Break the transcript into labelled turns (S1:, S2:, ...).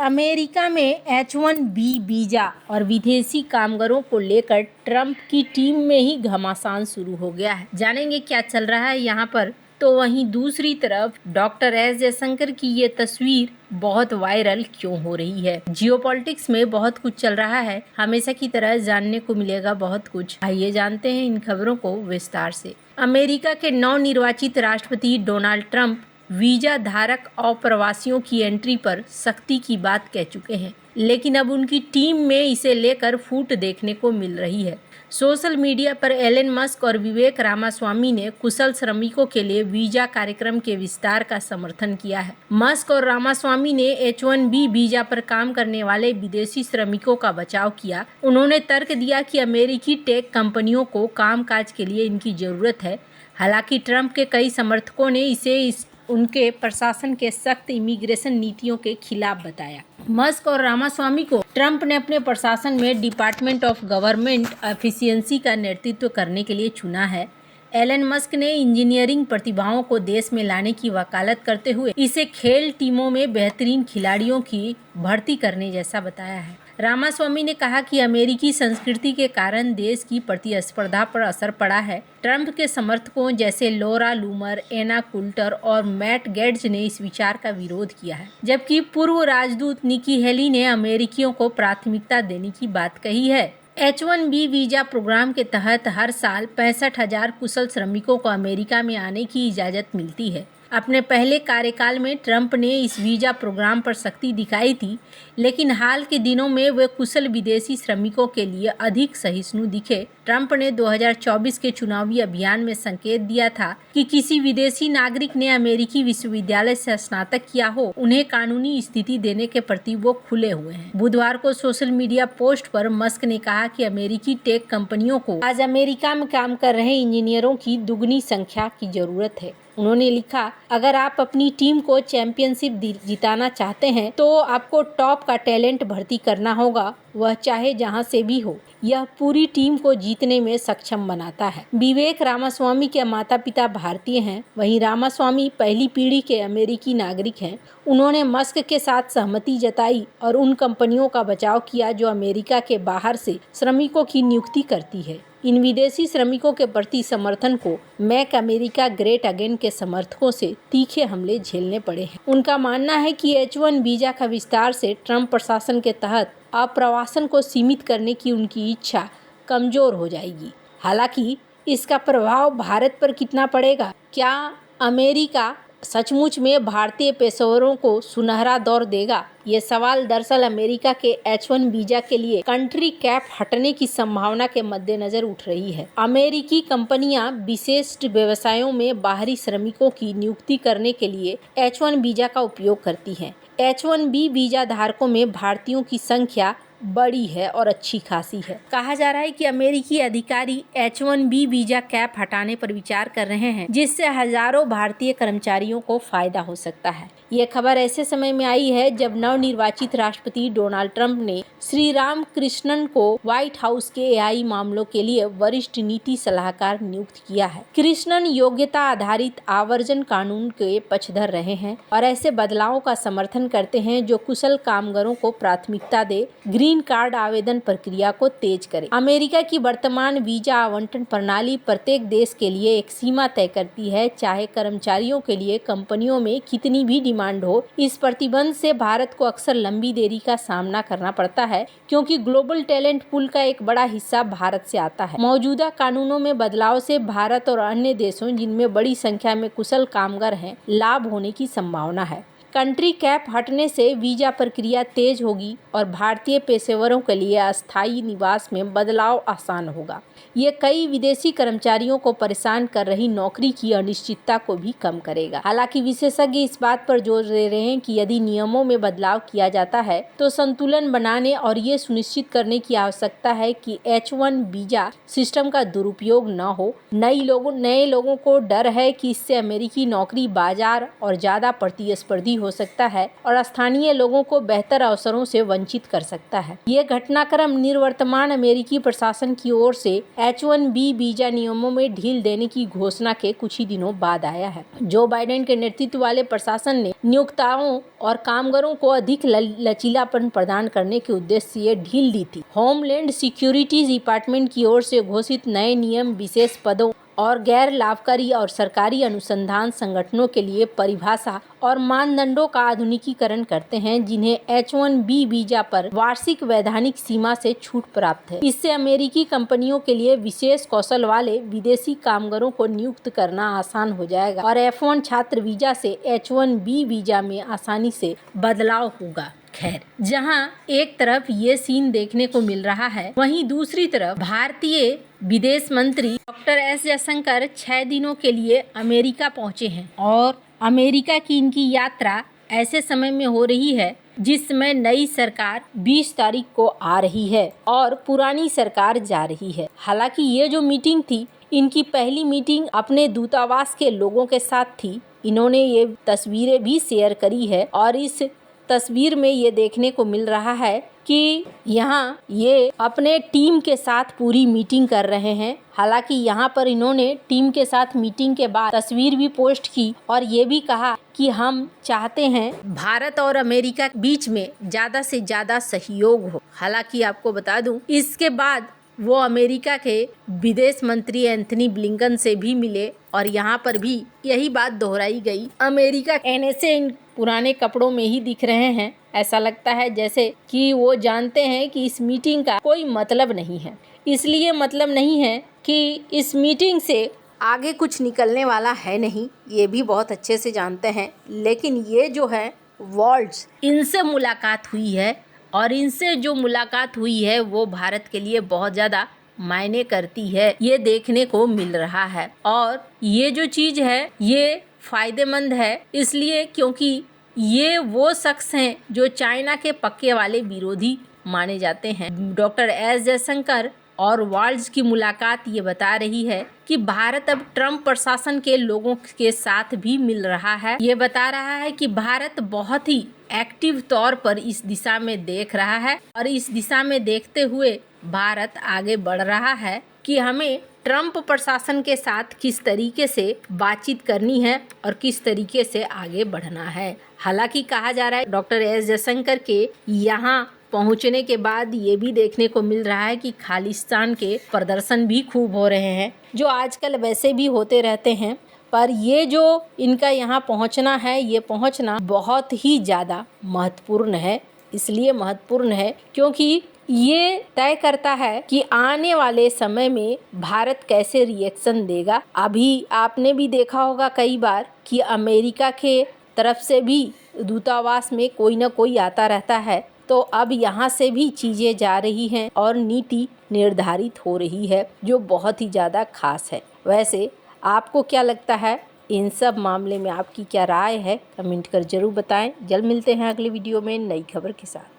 S1: America में H-1B visa और विदेशी कामगारों को लेकर ट्रंप की टीम में ही घमासान शुरू हो गया है। जानेंगे क्या चल रहा है यहाँ पर। तो वहीं दूसरी तरफ डॉक्टर एस जयशंकर की ये तस्वीर बहुत वायरल क्यों हो रही है। जियोपॉलिटिक्स में बहुत कुछ चल रहा है, हमेशा की तरह जानने को मिलेगा बहुत कुछ। आइए जानते हैं इन खबरों को विस्तार से। अमेरिका के नवनिर्वाचित राष्ट्रपति डोनाल्ड ट्रंप वीजा धारक अप्रवासियों की एंट्री पर सख्ती की बात कह चुके हैं, लेकिन अब उनकी टीम में इसे लेकर फूट देखने को मिल रही है। सोशल मीडिया पर एलन मस्क और विवेक रामास्वामी ने कुशल श्रमिकों के लिए वीजा कार्यक्रम के विस्तार का समर्थन किया है। मस्क और रामास्वामी ने H-1B वीजा पर काम करने वाले विदेशी श्रमिकों का बचाव किया। उन्होंने तर्क दिया कि अमेरिकी टेक कंपनियों को कामकाज के लिए इनकी जरूरत है। हालांकि ट्रंप के कई समर्थकों ने इसे उनके प्रशासन के सख्त इमिग्रेशन नीतियों के खिलाफ बताया। मस्क और रामास्वामी को ट्रंप ने अपने प्रशासन में डिपार्टमेंट ऑफ गवर्नमेंट एफिशिएंसी का नेतृत्व करने के लिए चुना है। एलन मस्क ने इंजीनियरिंग प्रतिभाओं को देश में लाने की वकालत करते हुए इसे खेल टीमों में बेहतरीन खिलाड़ियों की भर्ती करने जैसा बताया है। रामास्वामी ने कहा कि अमेरिकी संस्कृति के कारण देश की प्रतिस्पर्धा पर असर पड़ा है। ट्रंप के समर्थकों जैसे लौरा लूमर, एना कुल्टर और मैट गेट्ज ने इस विचार का विरोध किया है, जबकि पूर्व राजदूत निकी हेली ने अमेरिकियों को प्राथमिकता देने की बात कही है। H-1B वीजा प्रोग्राम के तहत हर साल 65,000 कुशल श्रमिकों को अमेरिका में आने की इजाज़त मिलती है। अपने पहले कार्यकाल में ट्रंप ने इस वीजा प्रोग्राम पर सख्ती दिखाई थी, लेकिन हाल के दिनों में वे कुशल विदेशी श्रमिकों के लिए अधिक सहिष्णु दिखे। ट्रंप ने 2024 के चुनावी अभियान में संकेत दिया था कि किसी विदेशी नागरिक ने अमेरिकी विश्वविद्यालय से स्नातक किया हो, उन्हें कानूनी स्थिति देने के प्रति वो खुले हुए हैं। बुधवार को सोशल मीडिया पोस्ट पर मस्क ने कहा कि अमेरिकी टेक कंपनियों को आज अमेरिका में काम कर रहे इंजीनियरों की दुगनी संख्या की जरूरत है। उन्होंने लिखा, अगर आप अपनी टीम को चैंपियनशिप जिताना चाहते हैं तो आपको टॉप का टैलेंट भर्ती करना होगा, वह चाहे जहां से भी हो। यह पूरी टीम को जीतने में सक्षम बनाता है। विवेक रामास्वामी के माता पिता भारतीय हैं, वहीं रामास्वामी पहली पीढ़ी के अमेरिकी नागरिक हैं। उन्होंने मस्क के साथ सहमति जताई और उन कंपनियों का बचाव किया जो अमेरिका के बाहर से श्रमिकों की नियुक्ति करती है। इन विदेशी श्रमिकों के प्रति समर्थन को मेक अमेरिका ग्रेट अगेन के समर्थकों से तीखे हमले झेलने पड़े हैं। उनका मानना है कि H-1 वीजा का विस्तार से ट्रंप प्रशासन के तहत अप्रवासन को सीमित करने की उनकी इच्छा कमजोर हो जाएगी। हालांकि इसका प्रभाव भारत पर कितना पड़ेगा? क्या अमेरिका सचमुच में भारतीय पेशेवरों को सुनहरा दौर देगा? ये सवाल दरअसल अमेरिका के H-1 वीजा के लिए कंट्री कैप हटने की संभावना के मद्देनजर उठ रही है। अमेरिकी कंपनियां विशेष व्यवसायों में बाहरी श्रमिकों की नियुक्ति करने के लिए H-1 वीजा का उपयोग करती हैं। H-1B वीजा धारकों में भारतीयों की संख्या बड़ी है और अच्छी खासी है। कहा जा रहा है कि अमेरिकी अधिकारी H-1B वीजा कैप हटाने पर विचार कर रहे हैं, जिससे हजारों भारतीय कर्मचारियों को फायदा हो सकता है। ये खबर ऐसे समय में आई है जब नवनिर्वाचित राष्ट्रपति डोनाल्ड ट्रंप ने श्री राम कृष्णन को व्हाइट हाउस के AI मामलों के लिए वरिष्ठ नीति सलाहकार नियुक्त किया है। कृष्णन योग्यता आधारित आवर्जन कानून के पक्षधर रहे हैं और ऐसे बदलावों का समर्थन करते हैं जो कुशल कामगारों को प्राथमिकता दे, ग्रीन कार्ड आवेदन प्रक्रिया को तेज करे। अमेरिका की वर्तमान वीजा आवंटन प्रणाली प्रत्येक देश के लिए एक सीमा तय करती है, चाहे कर्मचारियों के लिए कंपनियों में कितनी भी डिमांड हो। इस प्रतिबंध से भारत को अक्सर लंबी देरी का सामना करना पड़ता है, क्योंकि ग्लोबल टैलेंट पूल का एक बड़ा हिस्सा भारत से आता है। मौजूदा कानूनों में बदलाव से भारत और अन्य देशों जिनमें बड़ी संख्या में कुशल कामगार हैं, लाभ होने की संभावना है। कंट्री कैप हटने से वीजा प्रक्रिया तेज होगी और भारतीय पेशेवरों के लिए अस्थायी निवास में बदलाव आसान होगा। ये कई विदेशी कर्मचारियों को परेशान कर रही नौकरी की अनिश्चितता को भी कम करेगा। हालांकि विशेषज्ञ इस बात पर जोर दे रहे हैं कि यदि नियमों में बदलाव किया जाता है तो संतुलन बनाने और ये सुनिश्चित करने की आवश्यकता है कि H-1 वीजा सिस्टम का दुरुपयोग न हो। नए लोगों को डर है कि इससे अमेरिकी नौकरी बाजार और ज्यादा प्रतिस्पर्धी हो सकता है और स्थानीय लोगों को बेहतर अवसरों से वंचित कर सकता है। ये घटनाक्रम निवर्तमान अमेरिकी प्रशासन की ओर से H-1B वीजा नियमों में ढील देने की घोषणा के कुछ ही दिनों बाद आया है। जो बाइडेन के नेतृत्व वाले प्रशासन ने नियोक्ताओं और कामगारों को अधिक लचीलापन प्रदान करने के उद्देश्य से ये ढील दी थी। होमलैंड सिक्योरिटी डिपार्टमेंट की ओर से घोषित नए नियम विशेष पदों और गैर लाभकारी और सरकारी अनुसंधान संगठनों के लिए परिभाषा और मानदंडों का आधुनिकीकरण करते हैं, जिन्हें H-1B वीजा पर वार्षिक वैधानिक सीमा से छूट प्राप्त है। इससे अमेरिकी कंपनियों के लिए विशेष कौशल वाले विदेशी कामगारों को नियुक्त करना आसान हो जाएगा और F-1 छात्र वीजा से H-1B वीजा में आसानी से बदलाव होगा। खैर, जहां एक तरफ ये सीन देखने को मिल रहा है, वहीं दूसरी तरफ भारतीय विदेश मंत्री डॉक्टर एस जयशंकर 6 दिनों के लिए अमेरिका पहुंचे हैं और अमेरिका की इनकी यात्रा ऐसे समय में हो रही है जिसमें नई सरकार 20 तारीख को आ रही है और पुरानी सरकार जा रही है। हालांकि ये जो मीटिंग थी, इनकी पहली मीटिंग अपने दूतावास के लोगों के साथ थी। इन्होंने ये तस्वीरें भी शेयर करी है और इस तस्वीर में ये देखने को मिल रहा है कि यहाँ ये अपने टीम के साथ पूरी मीटिंग कर रहे हैं। हालांकि यहाँ पर इन्होंने टीम के साथ मीटिंग के बाद तस्वीर भी पोस्ट की और ये भी कहा कि हम चाहते हैं भारत और अमेरिका के बीच में ज़्यादा से ज़्यादा सहयोग हो। हालांकि आपको बता दूं, इसके बाद वो अमेरिका के विदेश मंत्री एंथनी ब्लिंकन से भी मिले और यहाँ पर भी यही बात दोहराई गई। अमेरिका ऐसे इन पुराने कपड़ों में ही दिख रहे हैं। ऐसा लगता है जैसे कि वो जानते हैं कि इस मीटिंग का कोई मतलब नहीं है। इसलिए मतलब नहीं है कि इस मीटिंग से आगे कुछ निकलने वाला है नहीं, ये भी बहुत अच्छे से जानते हैं। लेकिन ये जो है वॉल्ट्स, इनसे मुलाकात हुई है और इनसे जो मुलाकात हुई है वो भारत के लिए बहुत ज़्यादा मायने करती है, ये देखने को मिल रहा है। और ये जो चीज़ है ये फ़ायदेमंद है, इसलिए क्योंकि ये वो शख्स हैं जो चाइना के पक्के वाले विरोधी माने जाते हैं। डॉक्टर एस जयशंकर और वॉल्ट्स की मुलाकात ये बता रही है कि भारत अब ट्रम्प प्रशासन के लोगों के साथ भी मिल रहा है। ये बता रहा है कि भारत बहुत ही एक्टिव तौर पर इस दिशा में देख रहा है और इस दिशा में देखते हुए भारत आगे बढ़ रहा है कि हमें ट्रम्प प्रशासन के साथ किस तरीके से बातचीत करनी है और किस तरीके से आगे बढ़ना है। हालांकि कहा जा रहा है डॉक्टर एस जयशंकर के यहाँ पहुंचने के बाद ये भी देखने को मिल रहा है कि खालिस्तान के प्रदर्शन भी खूब हो रहे हैं, जो आजकल वैसे भी होते रहते हैं। पर ये जो इनका यहाँ पहुँचना है, ये पहुँचना बहुत ही ज़्यादा महत्वपूर्ण है। इसलिए महत्वपूर्ण है क्योंकि ये तय करता है कि आने वाले समय में भारत कैसे रिएक्शन देगा। अभी आपने भी देखा होगा कई बार कि अमेरिका के तरफ से भी दूतावास में कोई ना कोई आता रहता है, तो अब यहाँ से भी चीज़ें जा रही हैं और नीति निर्धारित हो रही है, जो बहुत ही ज़्यादा खास है। वैसे आपको क्या लगता है, इन सब मामले में आपकी क्या राय है, कमेंट कर ज़रूर बताएं। जल्द मिलते हैं अगले वीडियो में नई खबर के साथ।